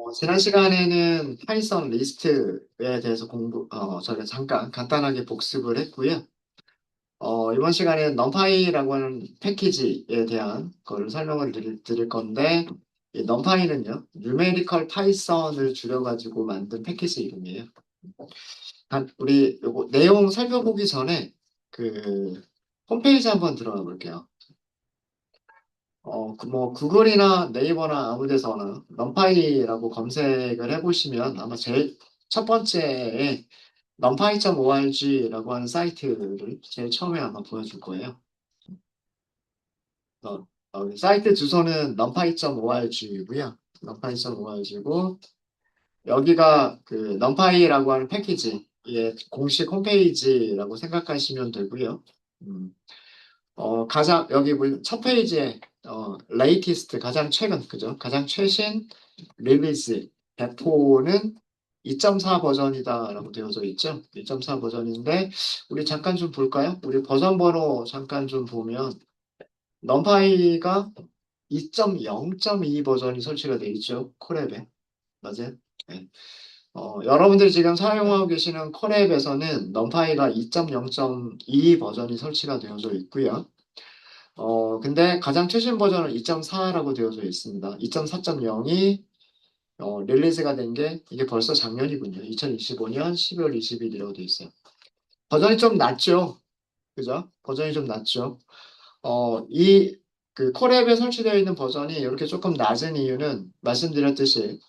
지난 시간에는 파이썬 리스트에 대해서 저희가 잠깐 간단하게 복습을 했고요. 이번 시간에는 numpy라고 하는 패키지에 대한 거를 설명을 드릴 건데, 이 numpy는요, numerical python을 줄여가지고 만든 패키지 이름이에요. 우리 요거 내용 살펴보기 전에 그 홈페이지 한번 들어가 볼게요. 구글이나 네이버나 아무 데서나 numpy라고 검색을 해보시면 아마 제일 첫 번째에 numpy.org라고 하는 사이트를 제일 처음에 아마 보여줄 거예요. 사이트 주소는 numpy.org이고요. numpy.org고 여기가 그 numpy라고 하는 패키지의 공식 홈페이지라고 생각하시면 되고요. 음, 여기 첫 페이지에, latest, 가장 최근, 그죠? 가장 최신 릴리즈, 배포는 2.4 버전이다라고 되어져 있죠? 2.4 버전인데, 우리 잠깐 좀 볼까요? 우리 버전 번호 잠깐 좀 보면, 넘파이가 2.0.2 버전이 설치가 되어 있죠? 콜앱에. 맞아요? 네. 여러분들이 지금 사용하고 계시는 콜앱에서는 넘파이가 2.0.2 버전이 설치가 되어져 있고요. 근데 가장 최신 버전은 2.4라고 되어져 있습니다. 2.4.0이 릴리즈가 된 게 이게 벌써 작년이군요. 2025년 12월 20일이라고 되어 있어요. 버전이 좀 낮죠? 그죠? 버전이 좀 낮죠? 이 그 콜앱에 설치되어 있는 버전이 이렇게 조금 낮은 이유는 말씀드렸듯이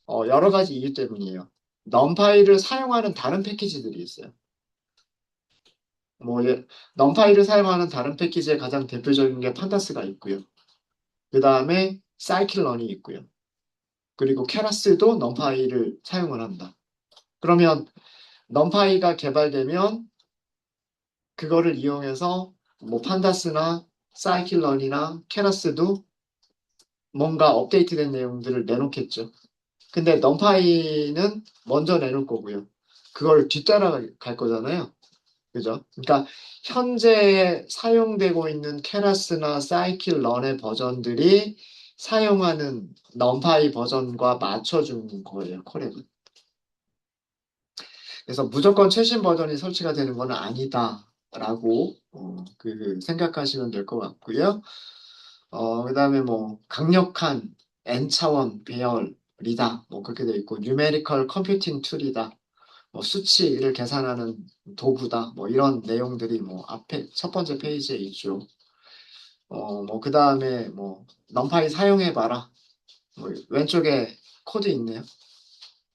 여러 가지 이유 때문이에요. 넘파이를 사용하는 다른 패키지들이 있어요. 뭐, 넘파이를 사용하는 다른 패키지의 가장 대표적인 게 판다스가 있고요. 그 다음에 사이클런이 있고요. 그리고 케라스도 넘파이를 사용을 한다. 그러면 넘파이가 개발되면 그거를 이용해서 뭐 판다스나 사이클런이나 케라스도 뭔가 업데이트된 내용들을 내놓겠죠. 근데 넘파이는 먼저 내놓을 거고요. 그걸 뒤따라갈 거잖아요. 그죠? 그러니까 현재 사용되고 있는 케라스나 사이클런의 버전들이 사용하는 넘파이 버전과 맞춰주는 거예요, 콜앱은. 그래서 무조건 최신 버전이 설치가 되는 건 아니다라고 생각하시면 될 것 같고요. 그다음에 뭐 강력한 N차원 배열이다, 뭐 그렇게 돼 있고 뉴메리컬 컴퓨팅 툴이다. 뭐 수치를 계산하는 도구다. 뭐 이런 내용들이 뭐 앞에 첫 번째 페이지에 있죠. 뭐 그다음에 뭐 넘파이 사용해봐라. 뭐 왼쪽에 코드 있네요.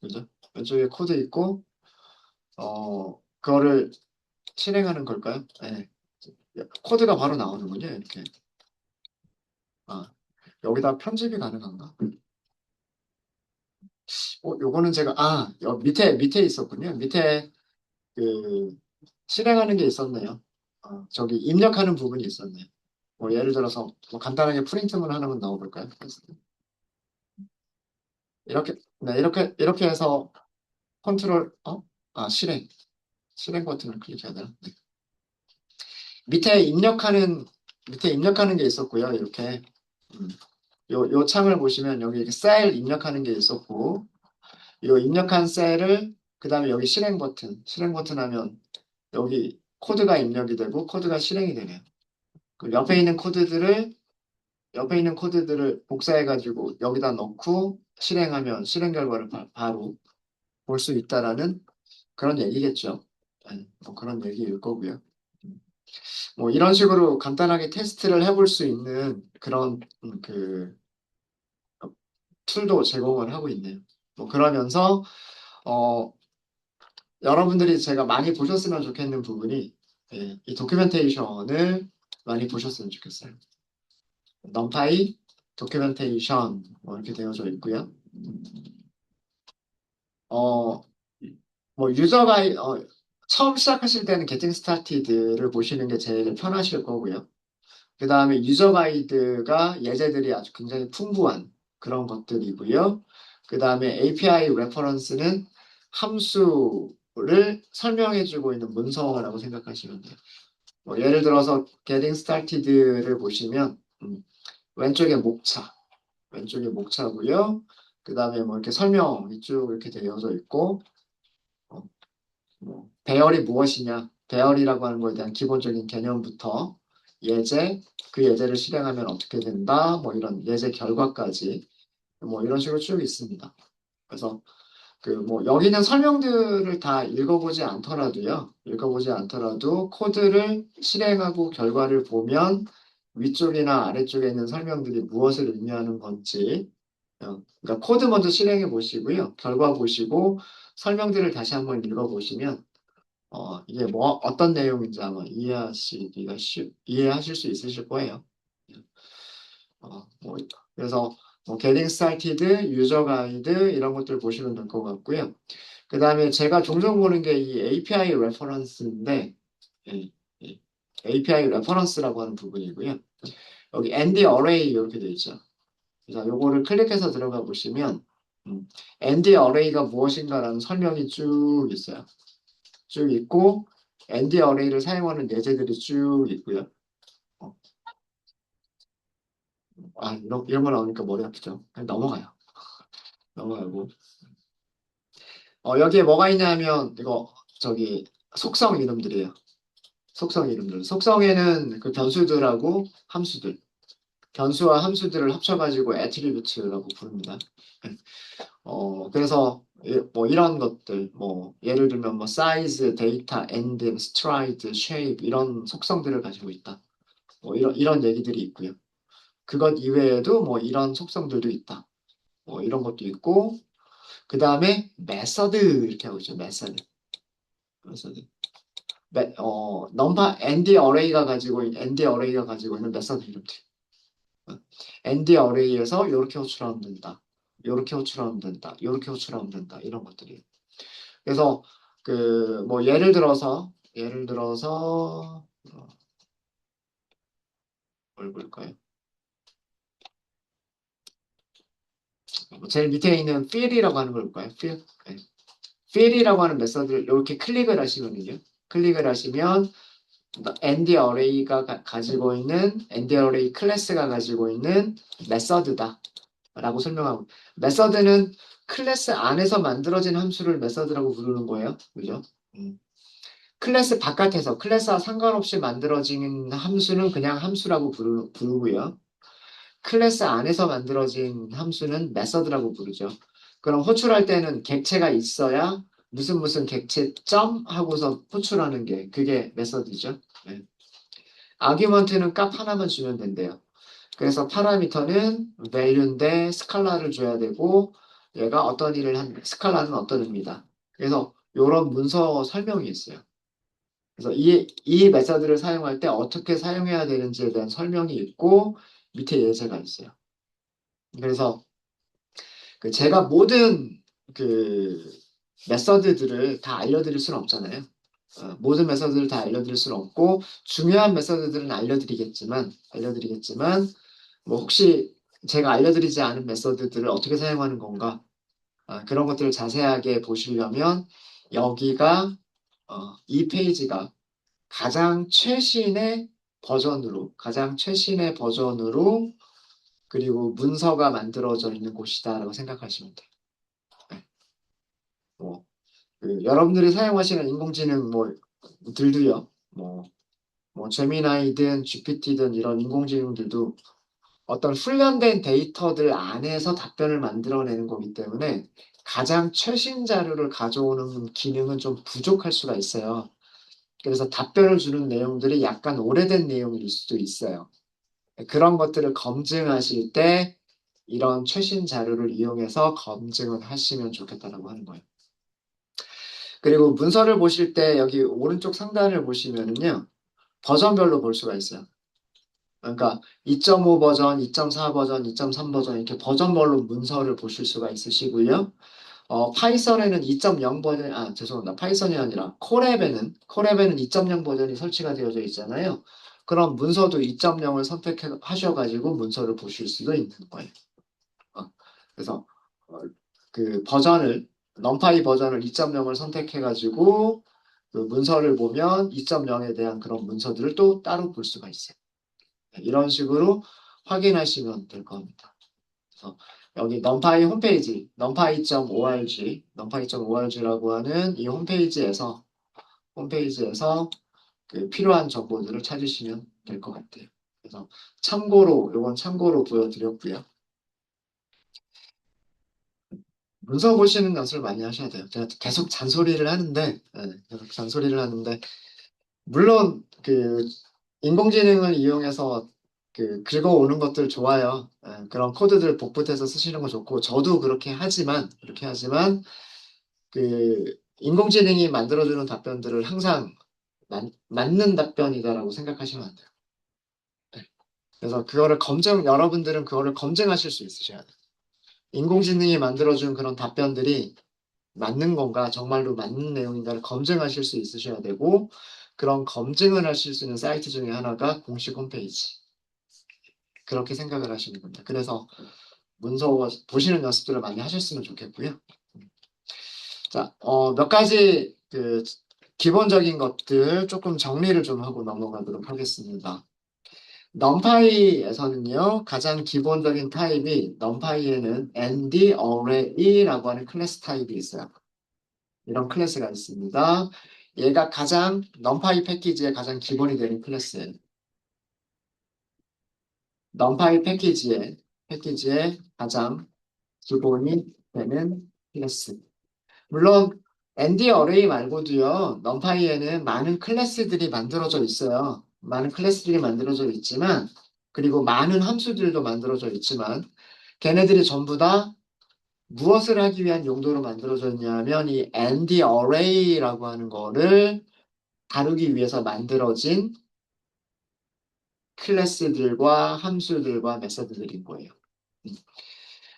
그죠? 왼쪽에 코드 있고 그거를 실행하는 걸까요? 네. 코드가 바로 나오는군요. 이렇게. 아, 여기다 편집이 가능한가? 요거는 제가 밑에 있었군요. 밑에 그 실행하는 게 있었네요. 저기 입력하는 부분이 있었네요. 뭐 예를 들어서 뭐 간단하게 프린트문 하나만 넣어볼까요? 이렇게 해서 컨트롤 실행 버튼을 클릭해야 되나? 네. 밑에 입력하는 밑에 입력하는 게 있었고요. 이렇게 음, 요 창을 보시면 여기 이렇게 셀 입력하는 게 있었고 요 입력한 셀을 그다음에 여기 실행 버튼 하면 여기 코드가 입력이 되고 코드가 실행이 되네요. 그 옆에 있는 코드들을 복사해가지고 여기다 넣고 실행하면 실행 결과를 바로 볼 수 있다라는 그런 얘기겠죠. 뭐 그런 얘기일 거고요. 뭐 이런 식으로 간단하게 테스트를 해볼 수 있는 그런 툴도 제공을 하고 있네요. 뭐 그러면서 어, 여러분들이 제가 많이 보셨으면 좋겠는 부분이 이 도큐멘테이션을 많이 보셨으면 좋겠어요. 넘파이 도큐멘테이션 뭐 이렇게 되어져 있고요. 어, 뭐 처음 시작하실 때는 Getting Started를 보시는 게 제일 편하실 거고요. 그 다음에 유저 가이드가 예제들이 아주 굉장히 풍부한 그런 것들이고요. 그 다음에 API 레퍼런스는 함수를 설명해주고 있는 문서라고 생각하시면 돼요. 뭐 예를 들어서 Getting Started를 보시면 왼쪽에 목차고요. 그 다음에 뭐 이렇게 설명이 쭉 이렇게 되어져 있고, 어, 뭐 배열이 무엇이냐, 배열이라고 하는 것에 대한 기본적인 개념부터 예제, 그 예제를 실행하면 어떻게 된다, 뭐 이런 예제 결과까지 뭐 이런 식으로 쭉 있습니다. 그래서 그 뭐 여기는 설명들을 다 읽어보지 않더라도 코드를 실행하고 결과를 보면 위쪽이나 아래쪽에 있는 설명들이 무엇을 의미하는 건지, 그러니까 코드 먼저 실행해 보시고요. 결과 보시고 설명들을 다시 한번 읽어보시면 이게 뭐 어떤 내용인지 아마 이해하실 수 있으실 거예요. 뭐 그래서 뭐 getting started, 유저 가이드 이런 것들 보시면 될 것 같고요. 그 다음에 제가 종종 보는 게 이 API 레퍼런스인데, 예, 예. API 레퍼런스라고 하는 부분이고요. 여기 ND Array 이렇게 되어 있죠. 자, 요거를 클릭해서 들어가 보시면 ND Array가 무엇인가라는 설명이 쭉 있어요. 쭉 있고 ND Array를 사용하는 예제들이 쭉 있고요. 어, 이런 거 나오니까 머리 아프죠. 그냥 넘어가요. 넘어가고 여기에 뭐가 있냐면 이거 저기 속성 이름들이에요. 속성 이름들. 속성에는 그 변수들하고 함수들, 변수와 함수들을 합쳐가지고 애트리뷰트라고 부릅니다. 그래서 뭐 이런 것들, 뭐 예를 들면 뭐 사이즈, 데이터, 엔드, 스트라이드, 쉐입 이런 속성들을 가지고 있다. 뭐 이런 얘기들이 있고요. 그것 이외에도 뭐 이런 속성들도 있다. 뭐 이런 것도 있고 그 다음에 메서드 이렇게 하고 있죠. 메서드. ND 어레이가 가지고 있는 메서드 이름들. ND 어레이에서 이렇게 호출하면 된다. 이렇게 호출하면 된다. 이렇게 호출하면 된다. 이런 것들이. 그래서 그 뭐 예를 들어서 뭘 볼까요? 제일 밑에 있는 fill이라고 하는 걸 볼까요? fill. 네. fill이라고 하는 메서드를 이렇게 클릭을 하시거든요. 클릭을 하시면 ND 어레이가 가지고 있는 ND 어레이 클래스가 가지고 있는 메서드다. 라고 설명하고 메서드는 클래스 안에서 만들어진 함수를 메서드라고 부르는 거예요. 그죠? 음. 클래스 바깥에서 클래스와 상관없이 만들어진 함수는 그냥 함수라고 부르고요. 클래스 안에서 만들어진 함수는 메서드라고 부르죠. 그럼 호출할 때는 객체가 있어야 무슨 무슨 객체 점 하고서 호출하는 게 그게 메서드죠. 네. 아규먼트는 값 하나만 주면 된대요. 그래서 파라미터는 value인데 스칼라를 줘야 되고 얘가 어떤 일을 한 스칼라는 어떤 의미다. 그래서 이런 문서 설명이 있어요. 그래서 이 메서드를 사용할 때 어떻게 사용해야 되는지에 대한 설명이 있고 밑에 예제가 있어요. 그래서 그 제가 모든 그 메서드들을 다 알려드릴 수는 없잖아요. 모든 메서드를 다 알려드릴 수는 없고 중요한 메서드들은 알려드리겠지만 뭐 혹시 제가 알려드리지 않은 메서드들을 어떻게 사용하는 건가 그런 것들을 자세하게 보시려면 여기가 이 페이지가 가장 최신의 버전으로 그리고 문서가 만들어져 있는 곳이다라고 생각하시면 돼요. 네. 뭐, 여러분들이 사용하시는 인공지능 들도요. 뭐 제미나이든 GPT든 이런 인공지능들도 어떤 훈련된 데이터들 안에서 답변을 만들어내는 거기 때문에 가장 최신 자료를 가져오는 기능은 좀 부족할 수가 있어요. 그래서 답변을 주는 내용들이 약간 오래된 내용일 수도 있어요. 그런 것들을 검증하실 때 이런 최신 자료를 이용해서 검증을 하시면 좋겠다라고 하는 거예요. 그리고 문서를 보실 때 여기 오른쪽 상단을 보시면은요, 버전별로 볼 수가 있어요. 그러니까 2.5 버전, 2.4 버전, 2.3 버전 이렇게 버전별로 문서를 보실 수가 있으시고요. 파이썬에는 2.0 버전, 죄송합니다. 파이썬이 아니라 콜앱에는 2.0 버전이 설치가 되어져 있잖아요. 그럼 문서도 2.0을 선택하셔가지고 문서를 보실 수도 있는 거예요. 그래서 어, 그 넌파이 버전을 2.0을 선택해가지고 그 문서를 보면 2.0에 대한 그런 문서들을 또 따로 볼 수가 있어요. 이런 식으로 확인하시면 될 겁니다. 그래서 여기 넘파이 홈페이지, numpy.org라고 하는 이 홈페이지에서 그 필요한 정보들을 찾으시면 될 것 같아요. 그래서 요건 참고로 보여드렸고요. 문서 보시는 연습을 많이 하셔야 돼요. 제가 계속 잔소리를 하는데, 계속 잔소리를 하는데, 물론 그 인공지능을 이용해서 그 긁어오는 것들 좋아요. 그런 코드들 복붙해서 쓰시는 거 좋고, 저도 그렇게 하지만, 그 인공지능이 만들어주는 답변들을 항상 맞는 답변이다라고 생각하시면 안 돼요. 네. 그래서 여러분들은 그거를 검증하실 수 있으셔야 돼요. 인공지능이 만들어준 그런 답변들이 맞는 건가, 정말로 맞는 내용인가를 검증하실 수 있으셔야 되고, 그런 검증을 하실 수 있는 사이트 중에 하나가 공식 홈페이지. 그렇게 생각을 하시는 겁니다. 그래서 문서 보시는 연습들을 많이 하셨으면 좋겠고요. 자, 몇 가지 그 기본적인 것들 조금 정리를 좀 하고 넘어가도록 하겠습니다. 넘파이에서는요, 가장 기본적인 타입이, 넘파이에는 ND Array라고 하는 클래스 타입이 있어요. 이런 클래스가 있습니다. 얘가 넘파이 패키지의 가장 기본이 되는 클래스예요. 넘파이 패키지의 가장 기본이 되는 클래스. 물론 ND 어레이 말고도요, 넘파이에는 많은 클래스들이 만들어져 있어요. 많은 클래스들이 만들어져 있지만, 그리고 많은 함수들도 만들어져 있지만, 걔네들이 전부 다 무엇을 하기 위한 용도로 만들어져 있냐면, 이 ND 어레이라고 하는 거를 다루기 위해서 만들어진 클래스들과 함수들과 메서드들인 거예요.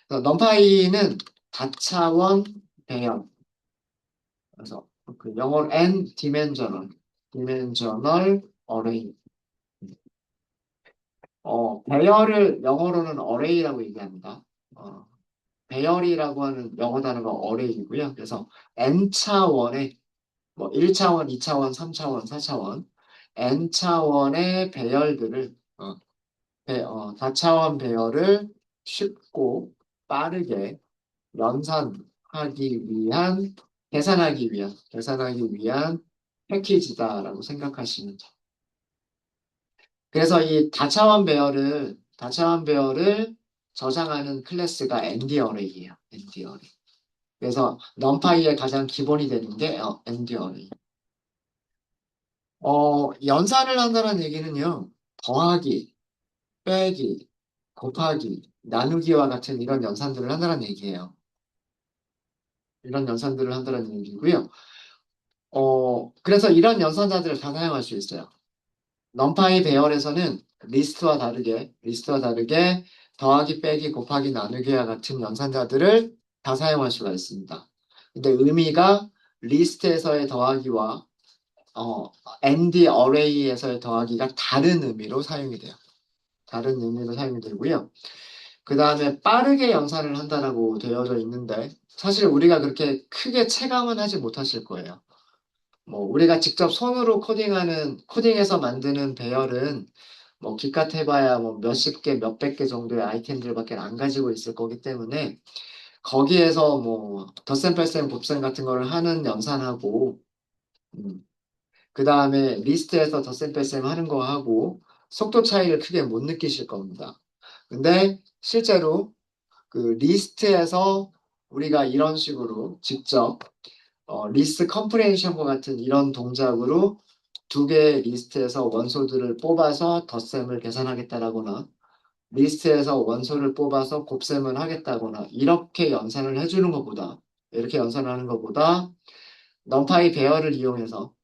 그래서 넘파이는 다차원 배열, 그래서 그 영어로 n dimensional array. 배열을 영어로는 array라고 얘기합니다. 어, 배열이라고 하는 영어 단어가 array이고요. 그래서 n 차원의 뭐 1차원, 2차원, 3차원, 4차원 n 차원의 배열들을 다차원 배열을 쉽고 빠르게 연산하기 위한, 계산하기 위한 패키지다라고 생각하시면 돼요. 그래서 이 다차원 배열을 저장하는 클래스가 ND 어레이예요. ND 어레이. 그래서 넘파이의 가장 기본이 되는 게 ND 어레이. 연산을 한다는 얘기는요, 더하기, 빼기, 곱하기, 나누기와 같은 이런 연산들을 한다는 얘기고요. 그래서 이런 연산자들을 다 사용할 수 있어요. 넘파이 배열에서는 리스트와 다르게 더하기, 빼기, 곱하기, 나누기와 같은 연산자들을 다 사용할 수가 있습니다. 근데 의미가 리스트에서의 더하기와 ND 어레이에서의 더하기가 다른 의미로 사용이 돼요. 다른 의미로 사용이 되고요. 그 다음에 빠르게 연산을 한다라고 되어져 있는데 사실 우리가 그렇게 크게 체감은 하지 못하실 거예요. 뭐 우리가 직접 손으로 코딩해서 만드는 배열은 뭐 기껏 해봐야 뭐 몇십 개, 몇백 개 정도의 아이템들밖에 안 가지고 있을 거기 때문에 거기에서 뭐 덧셈, 뺄셈, 곱셈 같은 거를 하는 연산하고 그 다음에 리스트에서 덧셈, 뺄셈 하는 거 하고 속도 차이를 크게 못 느끼실 겁니다. 근데 실제로 그 리스트에서 우리가 이런 식으로 직접 리스트 컴프레hension과 같은 이런 동작으로 두 개의 리스트에서 원소들을 뽑아서 덧셈을 계산하겠다라거나 리스트에서 원소를 뽑아서 곱셈을 하겠다거나 이렇게 연산을 하는 것보다 넘파이 배열을 이용해서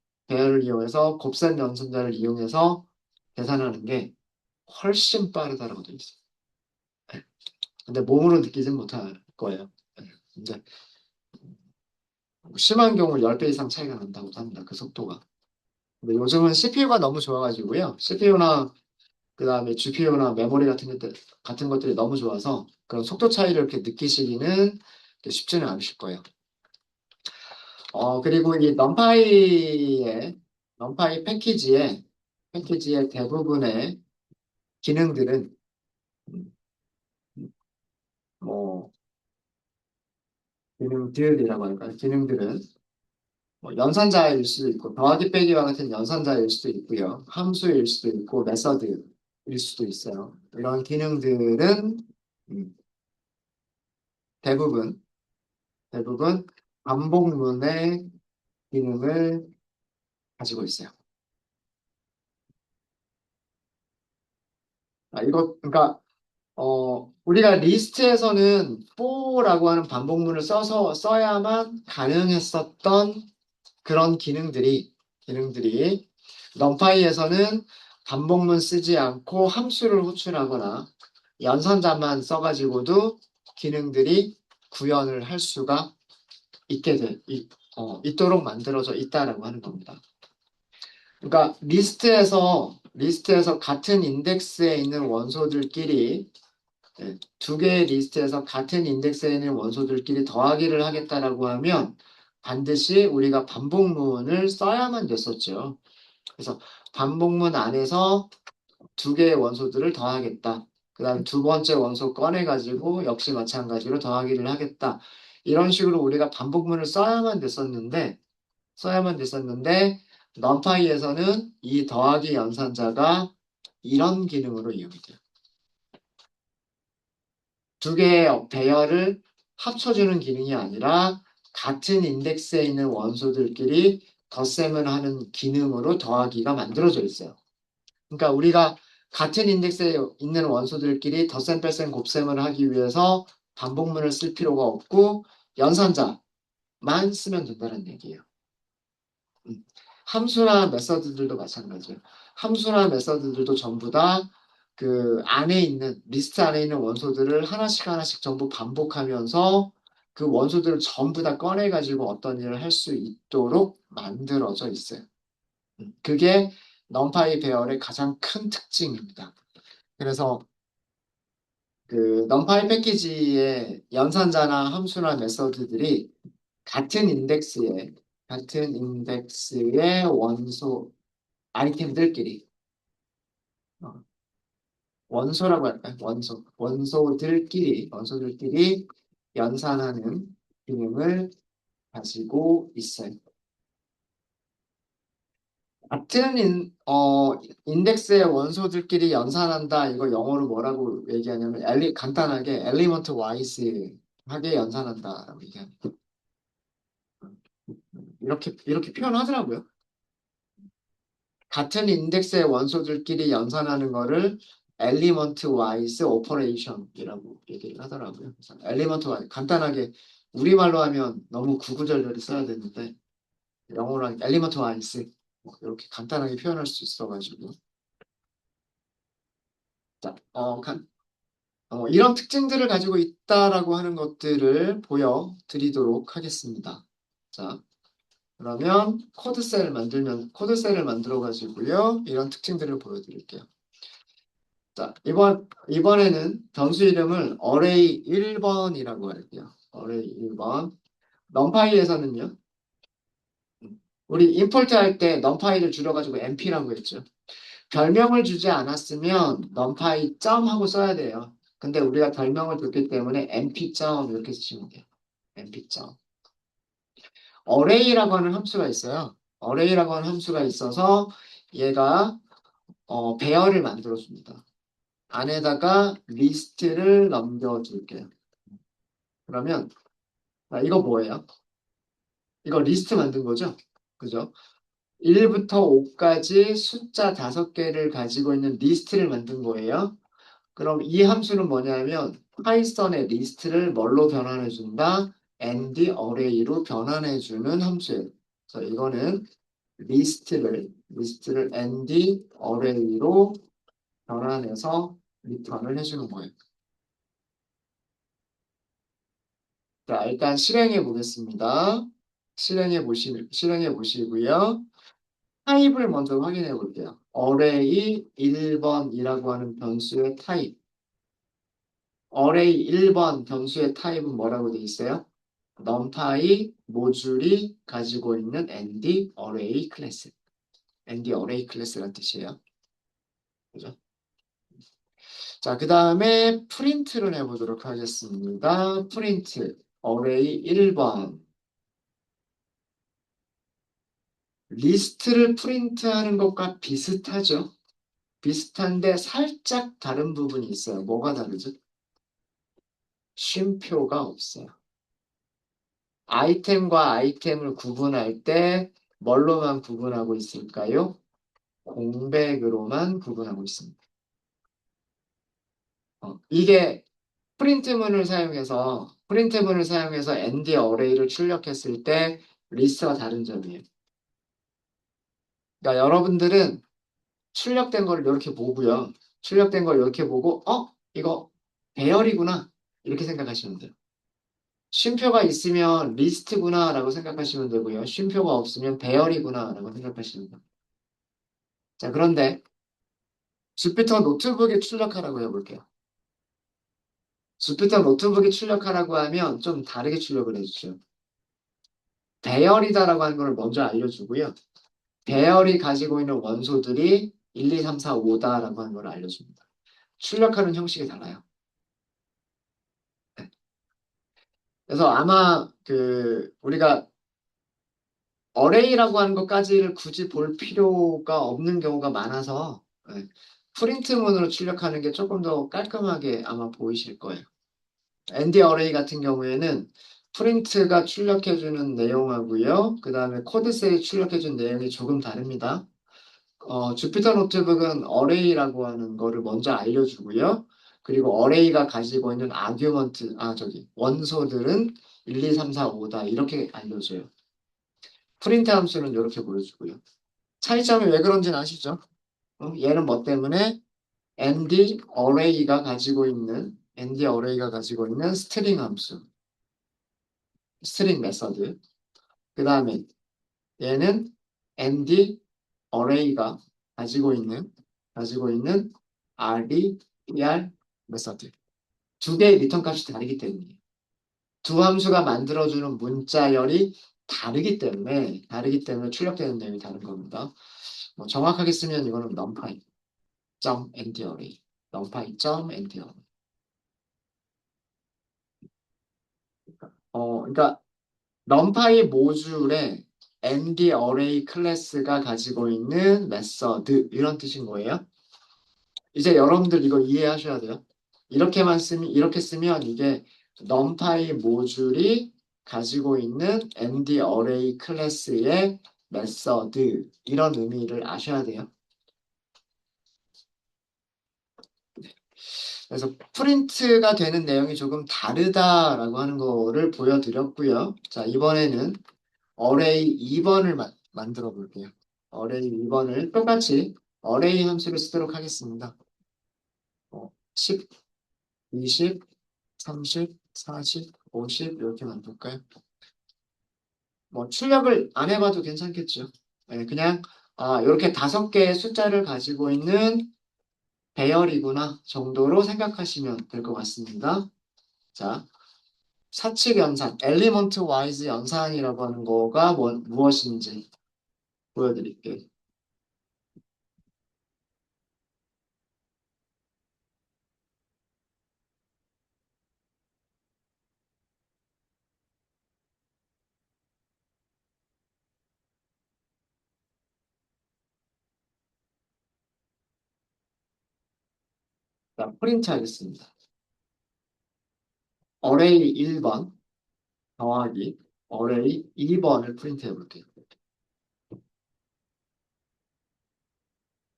곱셈 연산자를 이용해서 계산하는 게 훨씬 빠르다라고 되어 있어요. 네. 근데 몸으로 느끼진 못할 거예요. 네. 이제 심한 경우 10배 이상 차이가 난다고 합니다. 그 속도가. 근데 요즘은 CPU가 너무 좋아가지고요. CPU나 그다음에 GPU나 메모리 같은 것들이 너무 좋아서 그런 속도 차이를 이렇게 느끼시기는 쉽지는 않으실 거예요. 그리고 이 넘파이 패키지의 대부분의 기능들은 뭐 기능들이라고 할까요? 기능들은 뭐 연산자일 수도 있고 더하기 빼기와 같은 연산자일 수도 있고요. 함수일 수도 있고 메서드일 수도 있어요. 이런 기능들은 음, 대부분 대부분 반복문의 기능을 가지고 있어요. 이거 그러니까 우리가 리스트에서는 for라고 하는 반복문을 써야만 가능했었던 그런 기능들이 numpy에서는 반복문 쓰지 않고 함수를 호출하거나 연산자만 써가지고도 기능들이 구현을 할 수가 있도록 만들어져 있다라고 하는 겁니다. 그러니까 리스트에서 같은 인덱스에 있는 원소들끼리 두 개의 리스트에서 같은 인덱스에 있는 원소들끼리 더하기를 하겠다라고 하면 반드시 우리가 반복문을 써야만 됐었죠. 그래서 반복문 안에서 두 개의 원소들을 더하겠다. 그 다음 두 번째 원소 꺼내가지고 역시 마찬가지로 더하기를 하겠다. 이런 식으로 우리가 반복문을 써야만 됐었는데 numpy에서는 이 더하기 연산자가 이런 기능으로 이용이 돼요. 두 개의 배열을 합쳐주는 기능이 아니라 같은 인덱스에 있는 원소들끼리 덧셈을 하는 기능으로 더하기가 만들어져 있어요. 그러니까 우리가 같은 인덱스에 있는 원소들끼리 덧셈, 뺄셈, 곱셈을 하기 위해서 반복문을 쓸 필요가 없고 연산자만 쓰면 된다는 얘기예요. 음. 함수나 메서드들도 마찬가지예요. 함수나 메서드들도 전부 다 그 안에 있는 리스트 안에 있는 원소들을 하나씩 하나씩 전부 반복하면서 그 원소들을 전부 다 꺼내 가지고 어떤 일을 할 수 있도록 만들어져 있어요. 그게 numpy 배열의 가장 큰 특징입니다. 그래서 그 numpy 패키지의 연산자나 함수나 메서드들이 같은 인덱스에 원소 아이템들끼리 어, 원소라고 할까요? 원소들끼리 연산하는 기능을 가지고 있어요. 인덱스의 원소들끼리 연산한다. 이거 영어로 뭐라고 얘기하냐면 간단하게 element wise하게 연산한다라고 얘기합니다. 이렇게 표현하더라고요. 같은 인덱스의 원소들끼리 연산하는 거를 element wise operation이라고 얘기를 하더라고요. 그래서 element wise 간단하게 우리말로 하면 너무 구구절절히 써야 되는데 영어로 하면 element wise 이렇게 간단하게 표현할 수 있어가지고 자, 이런 특징들을 가지고 있다라고 하는 것들을 보여드리도록 하겠습니다. 자, 그러면 코드셀을 만들어 가지고요. 이런 특징들을 보여드릴게요. 자, 이번에는 변수 이름을 array 1번이라고 할게요. array 1번. numpy에서는요. 우리 import 할 때 numpy를 줄여가지고 np라고 했죠. 별명을 주지 않았으면 numpy 점 하고 써야 돼요. 근데 우리가 별명을 줬기 때문에 np 점 이렇게 쓰시면 돼요. np 점. array라고 하는 함수가 있어요. array라고 하는 함수가 있어서 얘가 배열을 만들어 줍니다. 안에다가 리스트를 넘겨줄게요. 그러면 이거 뭐예요? 이거 리스트 만든 거죠? 그죠? 1부터 5까지 숫자 5개를 가지고 있는 리스트를 만든 거예요. 그럼 이 함수는 뭐냐면 파이썬의 리스트를 뭘로 변환해 준다? end array로 변환해 주는 함수예요. 그래서 이거는 리스트를 end array로 변환해서 리턴을 해주는 거예요. 자, 일단 실행해 보겠습니다. 실행해 보시고요. 타입을 먼저 확인해 볼게요. array 1번이라고 하는 변수의 타입. array 1번 변수의 타입은 뭐라고 되어 있어요? numpy 모듈이 가지고 있는 end array 클래스. end array 클래스란 뜻이에요. 그죠? 자, 그 다음에 프린트를 해보도록 하겠습니다. 프린트, 어레이 1번. 리스트를 프린트하는 것과 비슷하죠? 비슷한데 살짝 다른 부분이 있어요. 뭐가 다르죠? 쉼표가 없어요. 아이템과 아이템을 구분할 때 뭘로만 구분하고 있을까요? 공백으로만 구분하고 있습니다. 이게 프린트문을 사용해서 ND 어레이를 출력했을 때 리스트가 다른 점이에요. 그러니까 여러분들은 출력된 걸 이렇게 보고요. 출력된 걸 이렇게 보고, 이거 배열이구나. 이렇게 생각하시면 돼요. 쉼표가 있으면 리스트구나라고 생각하시면 되고요. 쉼표가 없으면 배열이구나라고 생각하시면 돼요. 자, 그런데 주피터 노트북에 출력하라고 해볼게요. 주피터 노트북에 출력하라고 하면 좀 다르게 출력을 해주죠. 배열이다라고 하는 걸 먼저 알려주고요. 배열이 가지고 있는 원소들이 1, 2, 3, 4, 5다라고 하는 걸 알려줍니다. 출력하는 형식이 달라요. 네. 그래서 아마 우리가 어레이라고 하는 것까지를 굳이 볼 필요가 없는 경우가 많아서 네. 프린트문으로 출력하는 게 조금 더 깔끔하게 아마 보이실 거예요. ND 어레이 같은 경우에는 프린트가 출력해주는 내용하고요. 그 다음에 코드셀이 출력해준 내용이 조금 다릅니다. 주피터 노트북은 어레이라고 하는 거를 먼저 알려주고요. 그리고 어레이가 가지고 있는 원소들은 1, 2, 3, 4, 5다. 이렇게 알려줘요. 프린트 함수는 이렇게 보여주고요. 차이점이 왜 그런지는 아시죠? 얘는 뭐 때문에 ND 어레이가 가지고 있는 스트링 함수, 스트링 메서드. 그 다음에 얘는 ND 어레이가 가지고 있는 RDBR 메서드. 두 개의 리턴 값이 다르기 때문이에요. 두 함수가 만들어주는 문자열이 다르기 때문에 출력되는 내용이 다른 겁니다. 뭐 정확하게 쓰면 이거는 numpy.ndArray, numpy.ndArray. 그러니까 numpy 모듈에 ndArray 클래스가 가지고 있는 메서드 이런 뜻인 거예요. 이제 여러분들 이거 이해하셔야 돼요. 이렇게 쓰면 이게 numpy 모듈이 가지고 있는 ND 어레이 클래스의 메서드 이런 의미를 아셔야 돼요. 그래서 프린트가 되는 내용이 조금 다르다라고 하는 거를 보여드렸고요. 자, 이번에는 어레이 2번을 만들어 볼게요. 어레이 2번을 똑같이 어레이 함수를 쓰도록 하겠습니다. 10, 20, 30, 40, 50 이렇게 만들까요? 뭐 출력을 안 해봐도 괜찮겠죠. 네, 그냥 이렇게 5개의 숫자를 가지고 있는 배열이구나 정도로 생각하시면 될 것 같습니다. 자, 사칙 연산, 엘리먼트 와이즈 연산이라고 하는 거가 무엇인지 보여드릴게요. 자, 프린트 하겠습니다. 어레이 1번 더하기 어레이 2번을 프린트 해볼게요.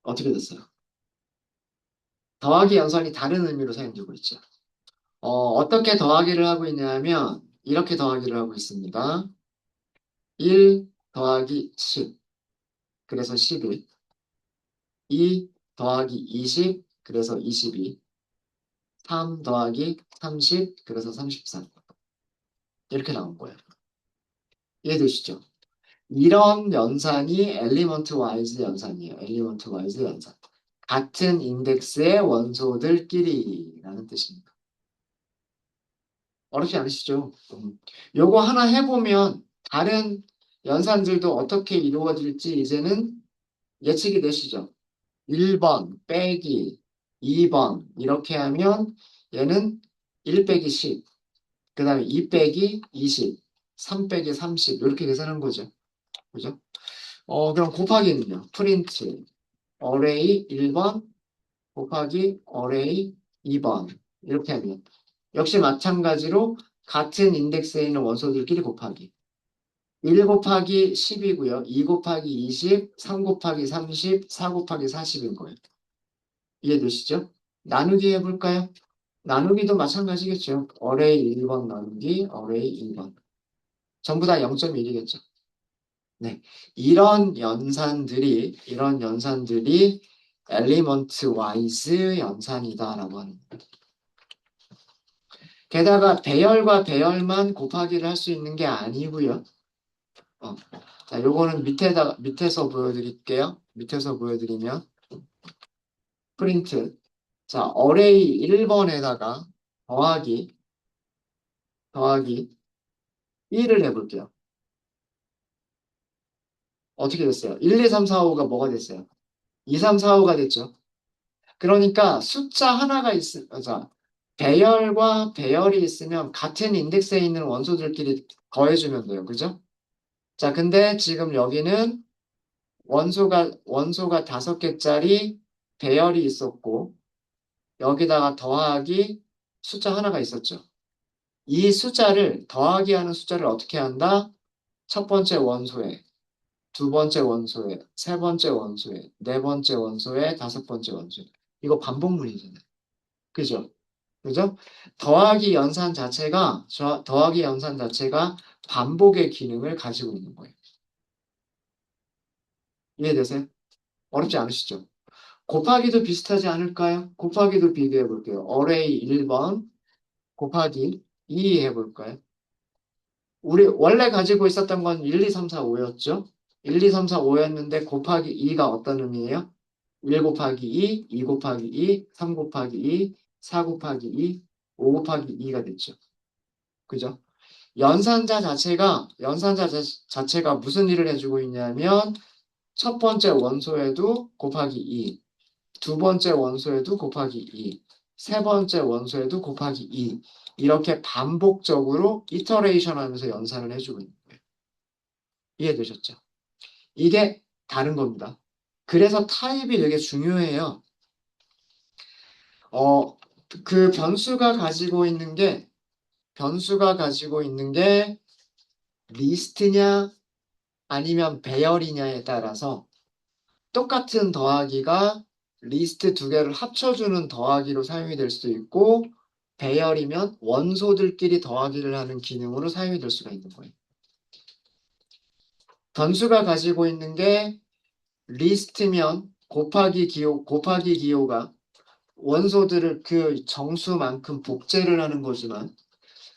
어떻게 됐어요? 더하기 연산이 다른 의미로 사용되고 있죠. 어떻게 더하기를 하고 있냐면 이렇게 더하기를 하고 있습니다. 1 더하기 10, 그래서 11. 2 더하기 20, 그래서 22. 3 더하기 30, 그래서 33. 이렇게 나온 거예요. 이해되시죠? 이런 연산이 엘리먼트 와이즈 연산이에요. 엘리먼트 와이즈 연산. 같은 인덱스의 원소들끼리라는 뜻입니다. 어렵지 않으시죠? 요거 하나 해보면 다른 연산들도 어떻게 이루어질지 이제는 예측이 되시죠? 1번 빼기 2번 이렇게 하면 얘는 1 빼기 10, 그 다음에 2 빼기 20, 3 빼기 30 이렇게 계산한 거죠. 그죠? 그럼 곱하기는요. 프린트 어레이 1번 곱하기 어레이 2번 이렇게 하면 역시 마찬가지로 같은 인덱스에 있는 원소들끼리 곱하기 1 곱하기 10이고요. 2 곱하기 20, 3 곱하기 30, 4 곱하기 40인 거예요. 이해되시죠? 나누기 해볼까요? 나누기도 마찬가지겠죠. 어레이 1번 나누기 어레이 2번. 전부 다 0.1이겠죠. 네. 이런 연산들이 엘리먼트 와이즈 연산이다라고 하는 거예요. 게다가 배열과 배열만 곱하기를 할 수 있는 게 아니고요. 어. 자, 요거는 밑에서 보여드릴게요. 밑에서 보여드리면 프린트. 자, 어레이 1번에다가 더하기 1을 해볼게요. 어떻게 됐어요? 1, 2, 3, 4, 5가 뭐가 됐어요? 2, 3, 4, 5가 됐죠. 그러니까 숫자 하나가 자, 배열과 배열이 있으면 같은 인덱스에 있는 원소들끼리 더해주면 돼요. 그죠? 자, 근데 지금 여기는 원소가 5개짜리 배열이 있었고, 여기다가 더하기 숫자 하나가 있었죠. 이 숫자를, 더하기 하는 숫자를 어떻게 한다? 첫 번째 원소에, 두 번째 원소에, 세 번째 원소에, 네 번째 원소에, 다섯 번째 원소에. 이거 반복문이잖아요. 그죠? 그죠? 더하기 연산 자체가 반복의 기능을 가지고 있는 거예요. 이해되세요? 어렵지 않으시죠? 곱하기도 비슷하지 않을까요? 곱하기도 비교해 볼게요. 어레이 1번 곱하기 2 해볼까요? 우리 원래 가지고 있었던 건 1, 2, 3, 4, 5였죠? 1, 2, 3, 4, 5였는데 곱하기 2가 어떤 의미예요? 1 곱하기 2, 2 곱하기 2, 3 곱하기 2, 4 곱하기 2, 5 곱하기 2가 됐죠. 그죠? 연산자 자체가 무슨 일을 해주고 있냐면 첫 번째 원소에도 곱하기 2, 두 번째 원소에도 곱하기 2, 세 번째 원소에도 곱하기 2 이렇게 반복적으로 이터레이션 하면서 연산을 해주고 있는 거예요. 이해되셨죠? 이게 다른 겁니다. 그래서 타입이 되게 중요해요. 어, 그 변수가 가지고 있는 게 리스트냐 아니면 배열이냐에 따라서 똑같은 더하기가 리스트 두 개를 합쳐주는 더하기로 사용이 될 수도 있고 배열이면 원소들끼리 더하기를 하는 기능으로 사용이 될 수가 있는 거예요. 변수가 가지고 있는 게 리스트면 곱하기 기호가 원소들을 그 정수만큼 복제를 하는 거지만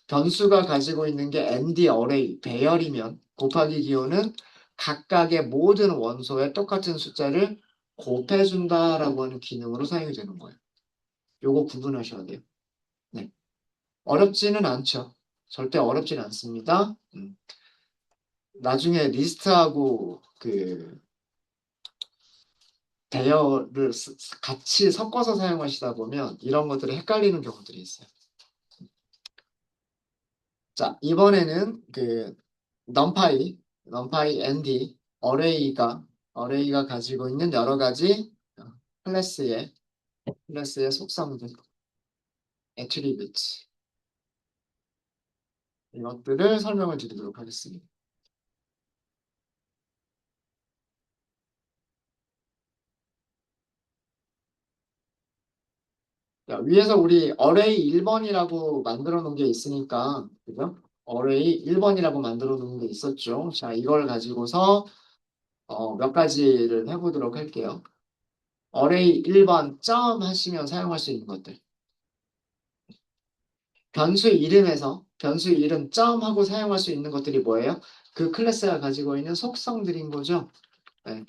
변수가 가지고 있는 게 ND 어레이 배열이면 곱하기 기호는 각각의 모든 원소에 똑같은 숫자를 곱해준다라고 하는 기능으로 사용이 되는 거예요. 요거 구분하셔야 돼요. 네. 어렵지는 않죠. 절대 어렵지는 않습니다. 나중에 리스트하고 그 배열을 같이 섞어서 사용하시다 보면 이런 것들이 헷갈리는 경우들이 있어요. 자, 이번에는 그 넘파이 ND 어레이가 가지고 있는 여러 가지 클래스의 속성들, 애트리뷰트 이것들을 설명을 드리도록 하겠습니다. 자, 위에서 우리 어레이 1번이라고 만들어 놓은 게 있으니까, 그죠? 어레이 1번이라고 만들어 놓은 게 있었죠. 자, 이걸 가지고서 몇 가지를 해보도록 할게요. 어레이 1번 점 하시면 사용할 수 있는 것들. 변수 이름 점 하고 사용할 수 있는 것들이 뭐예요? 그 클래스가 가지고 있는 속성들인 거죠. 네.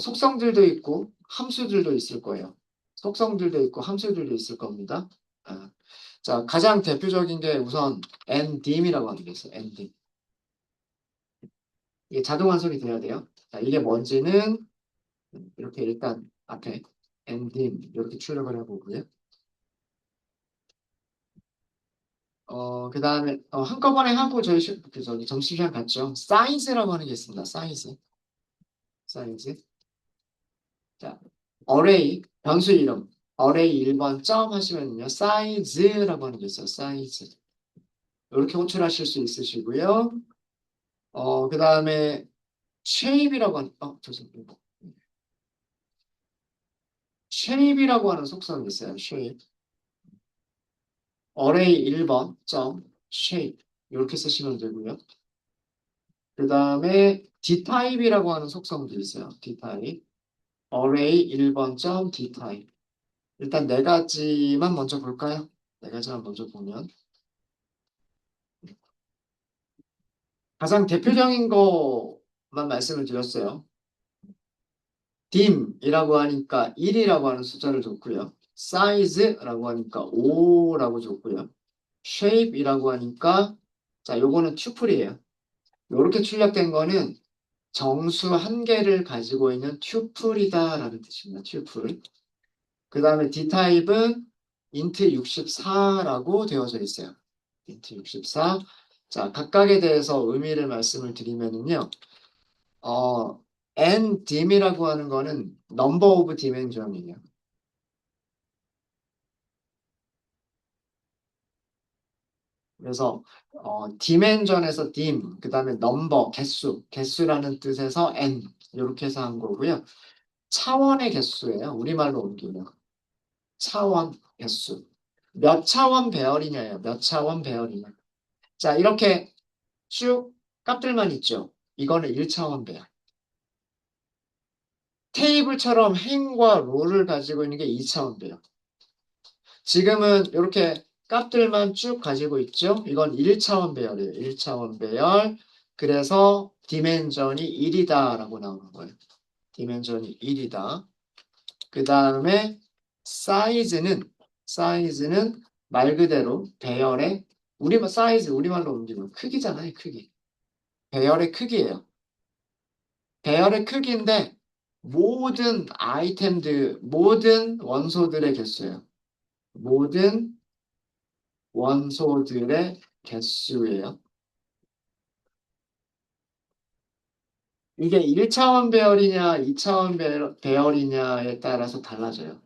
속성들도 있고 함수들도 있을 거예요. 속성들도 있고 함수들도 있을 겁니다. 아, 자, 가장 대표적인 게 우선 ndim이라고 하는 게 있어요. ndim. 이게 자동 완성이 돼야 돼요. 자, 이게 뭔지는 이렇게 일단 앞에 and dim 이렇게 출력을 해보고요. 그 다음에 한꺼번에 하고 저기 점심시간 갔죠. 사이즈라고 하는 게 있습니다. 사이즈. 자, 어레이 변수 이름 어레이 1번 점 하시면요 사이즈라고 하는 게 있어요. 사이즈 이렇게 호출하실 수 있으시고요. 그 다음에 shape이라고 하는 죄송합니다. shape이라고 하는 속성이 있어요. shape 어레이 1번 점 shape 이렇게 쓰시면 되고요. 그 다음에 dtype이라고 하는 속성도 있어요. dtype array 1번 점 dtype 일단 네 가지만 먼저 볼까요? 네 가지만 먼저 보면 가장 대표적인 것만 말씀을 드렸어요. dim이라고 하니까 1이라고 하는 숫자를 줬고요. size라고 하니까 5라고 줬고요. shape이라고 하니까 자, 요거는 튜플이에요. 이렇게 출력된 거는 정수 한 개를 가지고 있는 튜플이다라는 뜻입니다. 튜플. 그 다음에 d타입은 int 64라고 되어져 있어요. int 64. 자, 각각에 대해서 의미를 말씀을 드리면은요. 어, ndim이라고 하는 거는 number of dimension이에요. 그래서 dimension에서 dim, 그 다음에 number, 개수라는 뜻에서 n 이렇게 해서 한 거고요. 차원의 개수예요. 우리말로 옮기면 차원 개수. 몇 차원 배열이냐예요. 몇 차원 배열이냐. 자, 이렇게 쭉 값들만 있죠. 이거는 1차원 배열. 테이블처럼 행과 롤을 가지고 있는 게 2차원 배열. 지금은 이렇게 값들만 쭉 가지고 있죠. 이건 1차원 배열이에요. 1차원 배열. 그래서 디멘전이 1이다라고 나오는 거예요. 디멘전이 1이다. 그 다음에 사이즈는 말 그대로 배열의 사이즈 우리말로 옮기면 크기잖아요. 크기. 배열의 크기예요. 배열의 크기인데 모든 원소들의 개수예요. 모든 원소들의 개수예요. 이게 1차원 배열이냐, 2차원 배열이냐에 따라서 달라져요.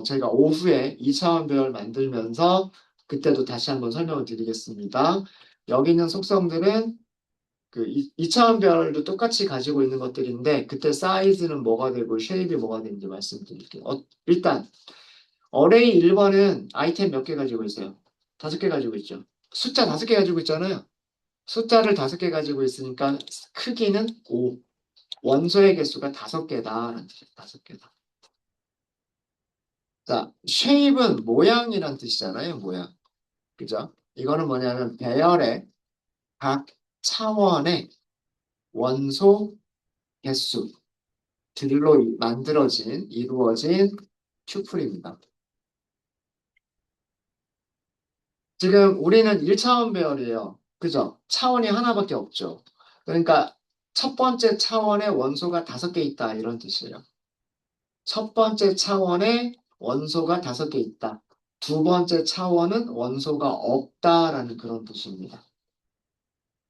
제가 오후에 2차원 배열 만들면서 그때도 다시 한번 설명을 드리겠습니다. 여기 있는 속성들은 그 2차원 배열도 똑같이 가지고 있는 것들인데 그때 사이즈는 뭐가 되고 쉐입이 뭐가 되는지 말씀드릴게요. 일단 어레이 1번은 아이템 몇 개 가지고 있어요? 5개 가지고 있죠. 숫자 5개 가지고 있잖아요. 숫자를 5개 가지고 있으니까 크기는 5. 원소의 개수가 5개다라는 뜻이에요. 5개다. 자, 쉐입은 모양이란 뜻이잖아요. 모양. 그죠? 이거는 뭐냐면 배열의 각 차원의 원소 개수 들로 이루어진 튜플입니다. 지금 우리는 1차원 배열이에요. 그죠? 차원이 하나밖에 없죠. 그러니까 첫 번째 차원의 원소가 5개 있다 이런 뜻이에요. 첫 번째 차원에 원소가 5개 있다. 두 번째 차원은 원소가 없다라는 그런 뜻입니다.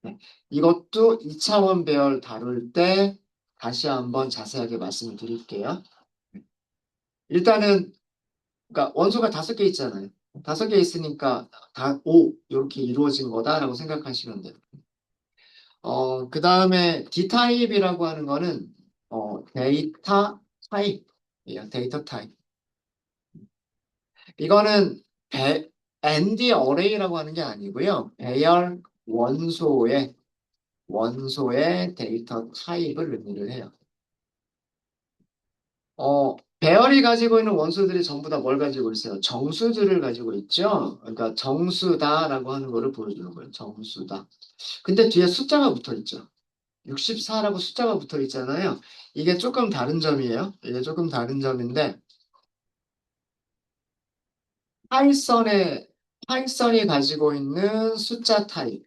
네. 이것도 2차원 배열 다룰 때 다시 한번 자세하게 말씀을 드릴게요. 일단은 그러니까 원소가 5개 있잖아요. 5개 있으니까 다 5 이렇게 이루어진 거다라고 생각하시면 돼요. 그 다음에 D타입이라고 하는 거는 데이터 타입이에요. 데이터 타입. 이거는 ND 어레이라고 하는 게 아니고요. 배열 원소의 데이터 타입을 의미를 해요. 배열이 가지고 있는 원소들이 전부 다 뭘 가지고 있어요? 정수들을 가지고 있죠. 그러니까 정수다라고 하는 거를 보여주는 거예요. 정수다. 근데 뒤에 숫자가 붙어 있죠. 64라고 숫자가 붙어 있잖아요. 이게 조금 다른 점이에요. 이게 조금 다른 점인데 파이썬에 파이썬이 가지고 있는 숫자 타입,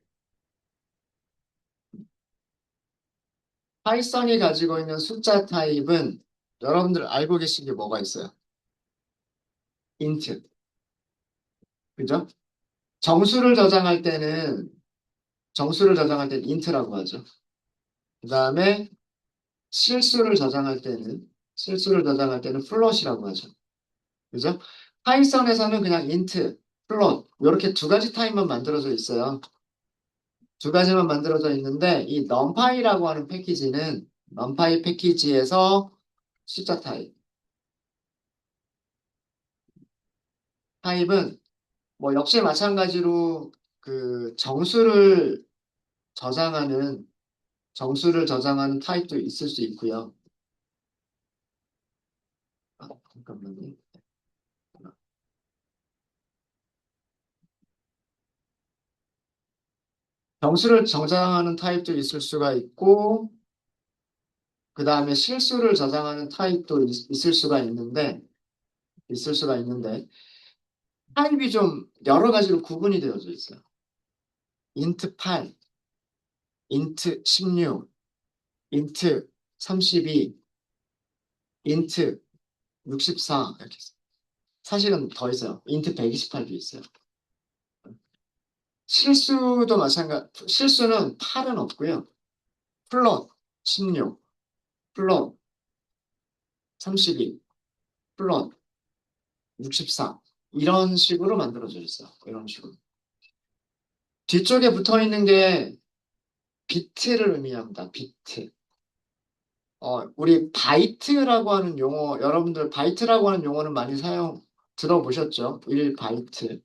파이썬이 가지고 있는 숫자 타입은 여러분들 알고 계신 게 뭐가 있어요? int. 그죠? 정수를 저장할 때는, 정수를 저장할 때는 int라고 하죠. 그 다음에 실수를 저장할 때는 float이라고 하죠. 그죠? 파이썬에서는 그냥 int, float, 이렇게 두 가지 타입만 만들어져 있어요. 두 가지만 만들어져 있는데, 이 numpy라고 하는 패키지는, numpy 패키지에서 숫자 타입은 뭐 역시 마찬가지로 그 저장하는, 정수를 저장하는 타입도 있을 수 있고요. 잠깐만요. 정수를 저장하는 타입도 있을 수가 있고, 그 다음에 실수를 저장하는 타입도 있을 수가 있는데, 타입이 좀 여러 가지로 구분이 되어져 있어요. int 8, int 16, int 32, int 64, 이렇게 있어요. 사실은 더 있어요. int 128도 있어요. 실수는 8은 없고요. 플롯 16, 플롯 32, 플롯 64. 이런 식으로 만들어져 있어요. 이런 식으로. 뒤쪽에 붙어 있는 게 비트를 의미합니다. 비트. 우리 바이트라고 하는 용어, 여러분들 바이트라고 하는 용어는 많이 들어보셨죠? 1바이트.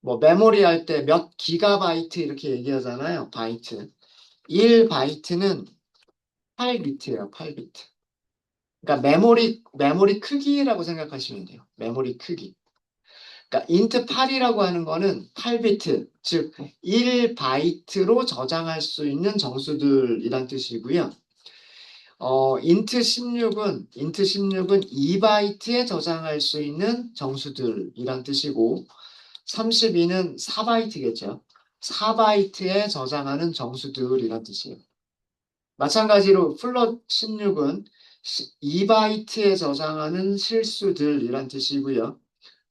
뭐 메모리 할 때 몇 기가바이트 이렇게 얘기하잖아요. 바이트. 1바이트는 8비트예요. 8비트. 그러니까 메모리 크기라고 생각하시면 돼요. 메모리 크기. 그러니까 int 8이라고 하는 거는 8비트, 즉 1바이트로 저장할 수 있는 정수들이란 뜻이고요. int 16은 2바이트에 저장할 수 있는 정수들이란 뜻이고, 32는 4바이트겠죠. 4바이트에 저장하는 정수들이란 뜻이에요. 마찬가지로 플롯 16은 2바이트에 저장하는 실수들이란 뜻이고요.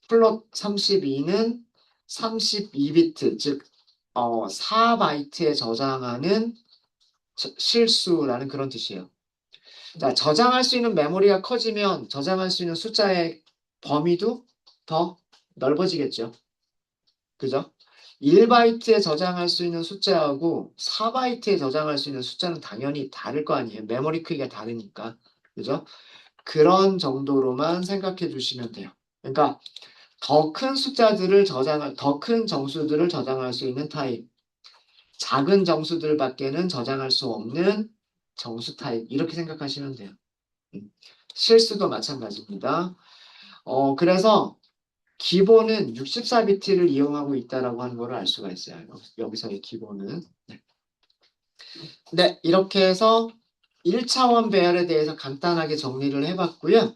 플롯 32는 32비트, 즉 4바이트에 저장하는 실수라는 그런 뜻이에요. 자, 저장할 수 있는 메모리가 커지면 저장할 수 있는 숫자의 범위도 더 넓어지겠죠. 그죠? 1바이트에 저장할 수 있는 숫자하고 4바이트에 저장할 수 있는 숫자는 당연히 다를 거 아니에요. 메모리 크기가 다르니까. 그죠? 그런 정도로만 생각해 주시면 돼요. 그러니까 더 큰 정수들을 저장할 수 있는 타입, 작은 정수들밖에는 저장할 수 없는 정수 타입, 이렇게 생각하시면 돼요. 음. 실수도 마찬가지입니다. 그래서 기본은 64비트를 이용하고 있다라고 하는 걸 알 수가 있어요. 여기서의 기본은. 네. 네, 이렇게 해서 1차원 배열에 대해서 간단하게 정리를 해봤고요.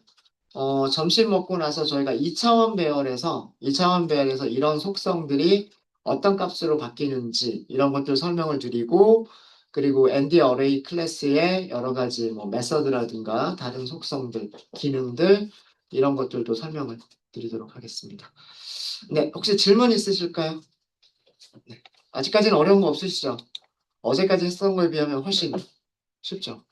점심 먹고 나서 저희가 2차원 배열에서 이런 속성들이 어떤 값으로 바뀌는지 이런 것들 설명을 드리고, 그리고 ND 어레이 클래스의 여러 가지 뭐 메서드라든가 다른 속성들, 기능들 이런 것들도 설명을 드리도록 하겠습니다. 네, 혹시 질문 있으실까요? 네. 아직까지는 어려운 거 없으시죠? 어제까지 했던 거에 비하면 훨씬 쉽죠?